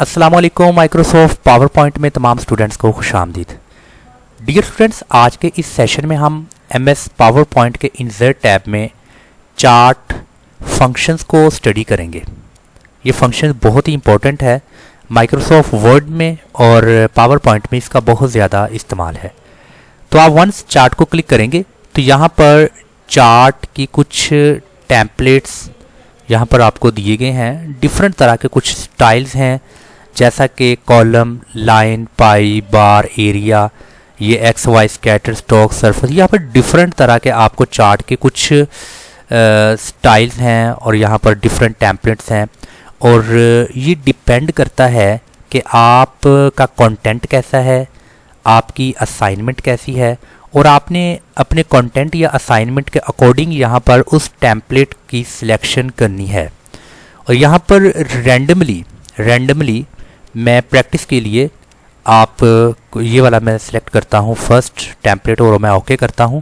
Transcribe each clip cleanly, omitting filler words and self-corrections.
अस्सलाम वालेकुम। Microsoft power point में तमाम स्टूडेंट्स को खुशामदीद। डियर स्टूडेंट्स, आज के इस सेशन में हम एमएस पावर पॉइंट के इंसर्ट टैब में चार्ट फंक्शंस को स्टडी करेंगे। ये फंक्शन बहुत ही इंपॉर्टेंट है। माइक्रोसॉफ्ट वर्ड में और पावर पॉइंट में इसका बहुत ज़्यादा इस्तेमाल है। तो आप वंस चार्ट को क्लिक करेंगे तो यहाँ पर चार्ट की कुछ टेम्पलेट्स यहाँ पर आपको दिए गए हैं। डिफरेंट तरह के कुछ स्टाइल्स हैं, जैसा कि column, line, pie, bar, area, ये x y, scatter, stock, surface. यहाँ पर डिफरेंट तरह के आपको चार्ट के कुछ स्टाइल्स हैं और यहाँ पर डिफरेंट टेम्पलेट्स हैं। और ये डिपेंड करता है कि आपका कंटेंट कैसा है, आपकी असाइनमेंट कैसी है, और आपने अपने कंटेंट या असाइनमेंट के अकॉर्डिंग यहाँ पर उस टेम्पलेट की सिलेक्शन करनी है। और यहाँ पर रैंडमली मैं प्रैक्टिस के लिए आप ये वाला मैं सिलेक्ट करता हूँ फर्स्ट टेम्पलेट और मैं ओके करता हूँ।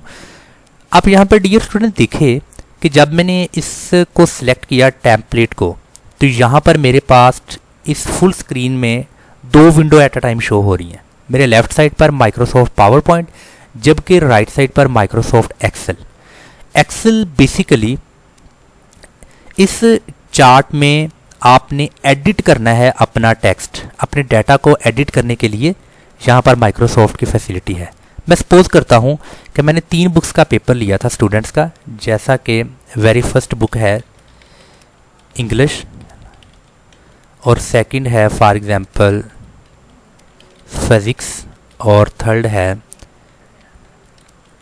आप यहाँ पर डियर स्टूडेंट देखें कि जब मैंने इसको सिलेक्ट किया टेम्पलेट को, तो यहाँ पर मेरे पास इस फुल स्क्रीन में 2 window at a time show हो रही हैं। मेरे लेफ़्ट साइड पर माइक्रोसॉफ्ट पावर पॉइंट, जबकि राइट साइड पर माइक्रोसॉफ्ट एक्सेल बेसिकली इस चार्ट में आपने एडिट करना है अपना टेक्स्ट, अपने डाटा को एडिट करने के लिए यहाँ पर माइक्रोसॉफ्ट की फैसिलिटी है। मैं सपोज करता हूँ कि मैंने 3 बुक्स का पेपर लिया था स्टूडेंट्स का, जैसा कि वेरी फर्स्ट बुक है इंग्लिश और सेकंड है फॉर एग्जांपल फिजिक्स और थर्ड है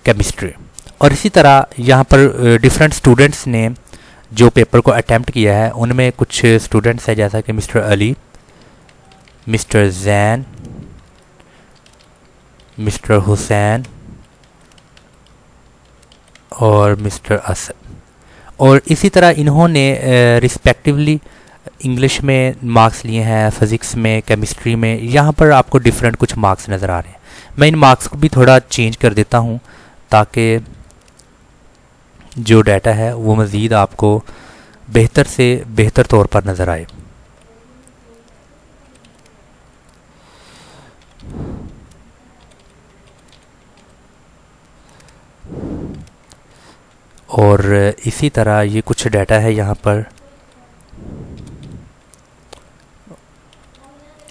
केमिस्ट्री। और इसी तरह यहाँ पर डिफरेंट स्टूडेंट्स ने जो पेपर को अटेम्प्ट किया है, उनमें कुछ स्टूडेंट्स हैं जैसा कि mister Ali, mister Jain, mister Hussain और मिस्टर असद। और इसी तरह इन्होंने रिस्पेक्टिवली इंग्लिश में मार्क्स लिए हैं, फिज़िक्स में, केमिस्ट्री में। यहाँ पर आपको डिफरेंट कुछ मार्क्स नज़र आ रहे हैं। मैं इन मार्क्स को भी थोड़ा चेंज कर देता हूँ ताकि जो डाटा है वो मज़ीद आपको बेहतर से बेहतर तौर पर नज़र आए। और इसी तरह ये कुछ डाटा है यहाँ पर।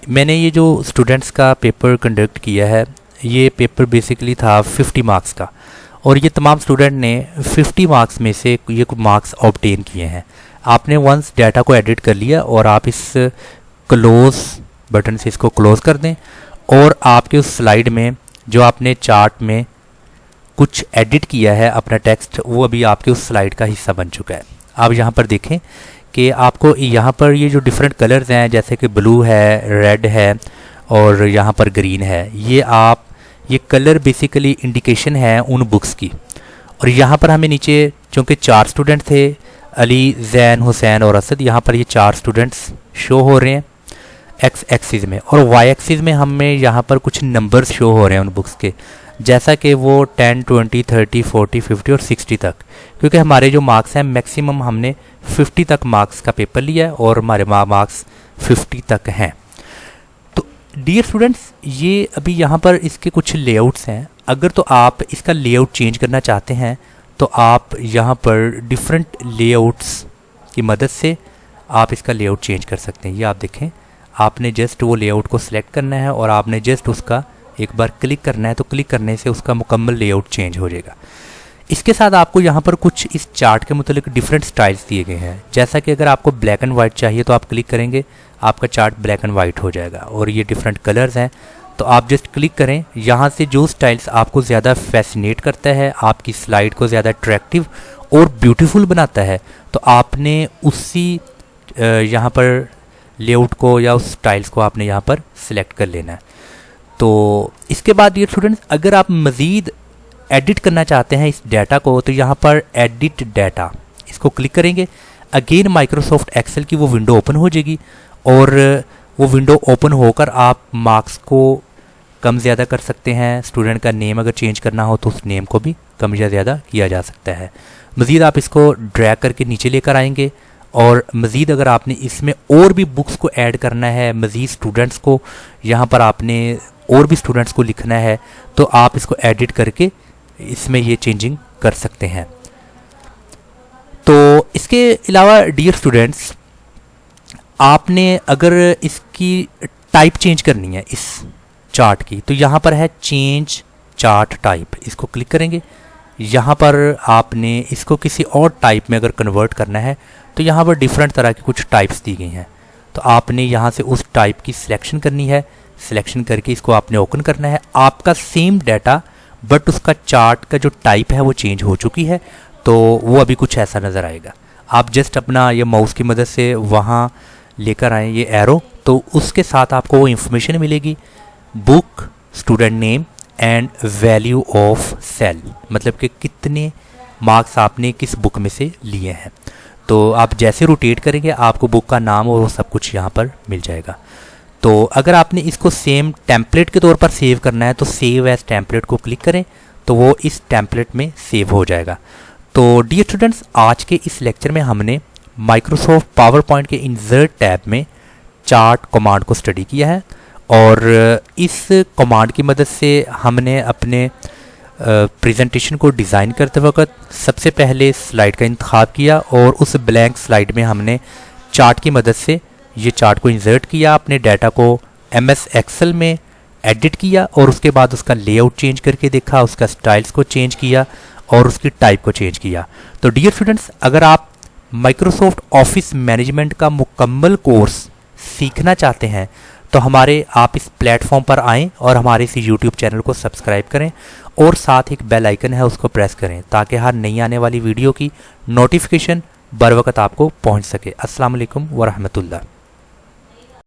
मैंने ये जो स्टूडेंट्स का पेपर कंडक्ट किया है, ये पेपर बेसिकली था 50 मार्क्स का, और ये तमाम स्टूडेंट ने 50 मार्क्स में से ये मार्क्स ऑब्टेन किए हैं। आपने वंस डाटा को एडिट कर लिया और आप इस क्लोज बटन से इसको क्लोज कर दें, और आपके उस स्लाइड में जो आपने चार्ट में कुछ एडिट किया है अपना टेक्स्ट, वो अभी आपके उस स्लाइड का हिस्सा बन चुका है। आप यहाँ पर देखें कि आपको यहाँ पर ये जो डिफरेंट कलर्स हैं, जैसे कि ब्लू है, रेड है और यहाँ पर ग्रीन है, ये कलर बेसिकली इंडिकेशन है उन बुक्स की। और यहाँ पर हमें नीचे चूँकि 4 स्टूडेंट थे, अली, जैन, हुसैन और असद, यहाँ पर ये 4 स्टूडेंट्स शो हो रहे हैं एक्स एक्सिस में, और वाई एक्सिस में हमें यहाँ पर कुछ नंबर्स शो हो रहे हैं उन बुक्स के, जैसा कि वो 10, 20, 30, 40, 50 और 60 तक। क्योंकि हमारे जो मार्क्स हैं मैक्सिमम हमने 50 तक मार्क्स का पेपर लिया है और हमारे मार्क्स 50 तक हैं। तो डियर स्टूडेंट्स, ये अभी यहाँ पर इसके कुछ लेआउट्स हैं। अगर तो आप इसका लेआउट चेंज करना चाहते हैं तो आप यहाँ पर डिफरेंट लेआउट्स की मदद से आप इसका लेआउट चेंज कर सकते हैं। ये आप देखें, आपने जस्ट वो लेआउट को सिलेक्ट करना है और आपने जस्ट उसका एक बार क्लिक करना है, तो क्लिक करने से उसका मुकम्मल लेआउट चेंज हो जाएगा। इसके साथ आपको यहाँ पर कुछ इस चार्ट के मुतालिक डिफरेंट स्टाइल्स दिए गए हैं, जैसा कि अगर आपको ब्लैक एंड वाइट चाहिए तो आप क्लिक करेंगे, आपका चार्ट ब्लैक एंड वाइट हो जाएगा। और ये डिफरेंट कलर्स हैं, तो आप जस्ट क्लिक करें। यहाँ से जो स्टाइल्स आपको ज़्यादा फैसिनेट करता है, आपकी स्लाइड को ज़्यादा अट्रैक्टिव और ब्यूटीफुल बनाता है, तो आपने उसी यहाँ पर लेआउट को या उस स्टाइल्स को आपने यहाँ पर सिलेक्ट कर लेना है। तो इसके बाद ये स्टूडेंट्स, अगर आप मज़ीद एडिट करना चाहते हैं इस डाटा को, तो यहाँ पर एडिट डाटा इसको क्लिक करेंगे। अगेन माइक्रोसॉफ्ट एक्सेल की वो विंडो ओपन हो जाएगी, और वो विंडो ओपन होकर आप मार्क्स को कम ज़्यादा कर सकते हैं। स्टूडेंट का नेम अगर चेंज करना हो तो उस नेम को भी कम या ज़्यादा किया जा सकता है। मज़ीद आप इसको ड्रैग करके नीचे लेकर आएंगे और मज़ीद अगर आपने इसमें और भी बुक्स को ऐड करना है, मज़ीद स्टूडेंट्स को यहाँ पर आपने और भी स्टूडेंट्स को लिखना है, तो आप इसको एडिट करके इसमें ये चेंजिंग कर सकते हैं। तो इसके अलावा डियर स्टूडेंट्स, आपने अगर इसकी टाइप चेंज करनी है इस चार्ट की, तो यहाँ पर है चेंज चार्ट टाइप, इसको क्लिक करेंगे। यहाँ पर आपने इसको किसी और टाइप में अगर कन्वर्ट करना है तो यहाँ पर डिफरेंट तरह की कुछ टाइप्स दी गई हैं, तो आपने यहाँ से उस टाइप की सिलेक्शन करनी है। सिलेक्शन करके इसको आपने ओपन करना है। आपका सेम डाटा बट उसका चार्ट का जो टाइप है वो चेंज हो चुकी है, तो वो अभी कुछ ऐसा नज़र आएगा। आप जस्ट अपना ये माउस की मदद से वहाँ लेकर आएँ ये एरो, तो उसके साथ आपको वो इंफॉर्मेशन मिलेगी, book, student name and value of cell, मतलब कि कितने मार्क्स आपने किस बुक में से लिए हैं। तो आप जैसे रोटेट करेंगे आपको बुक का नाम और वो सब कुछ यहाँ पर मिल जाएगा। तो अगर आपने इसको सेम टेम्पलेट के तौर पर सेव करना है तो सेव एज टेम्पलेट को क्लिक करें, तो वो इस टेम्पलेट में सेव हो जाएगा। तो डियर स्टूडेंट्स, आज के इस लेक्चर में हमने माइक्रोसॉफ्ट पावर पॉइंट के इंसर्ट टैब में चार्ट कमांड को स्टडी किया है, और इस कमांड की मदद से हमने अपने प्रेजेंटेशन को डिज़ाइन करते वक्त सबसे पहले स्लाइड का इंतखाब किया, और उस ब्लैंक स्लाइड में हमने चार्ट की मदद से ये चार्ट को इंसर्ट किया, अपने डाटा को MS एक्सेल में एडिट किया, और उसके बाद उसका लेआउट चेंज करके देखा, उसका स्टाइल्स को चेंज किया और उसकी टाइप को चेंज किया। तो डियर स्टूडेंट्स, अगर आप माइक्रोसॉफ्ट ऑफिस मैनेजमेंट का मुकम्मल कोर्स सीखना चाहते हैं तो आप इस प्लेटफॉर्म पर आएँ और हमारे इस यूट्यूब चैनल को सब्सक्राइब करें, और साथ एक बेल आइकन है उसको प्रेस करें, ताकि हर नई आने वाली वीडियो की नोटिफिकेशन बर वक्त आपको पहुंच सके। अस्सलाम वालेकुम व रहमतुल्लाह।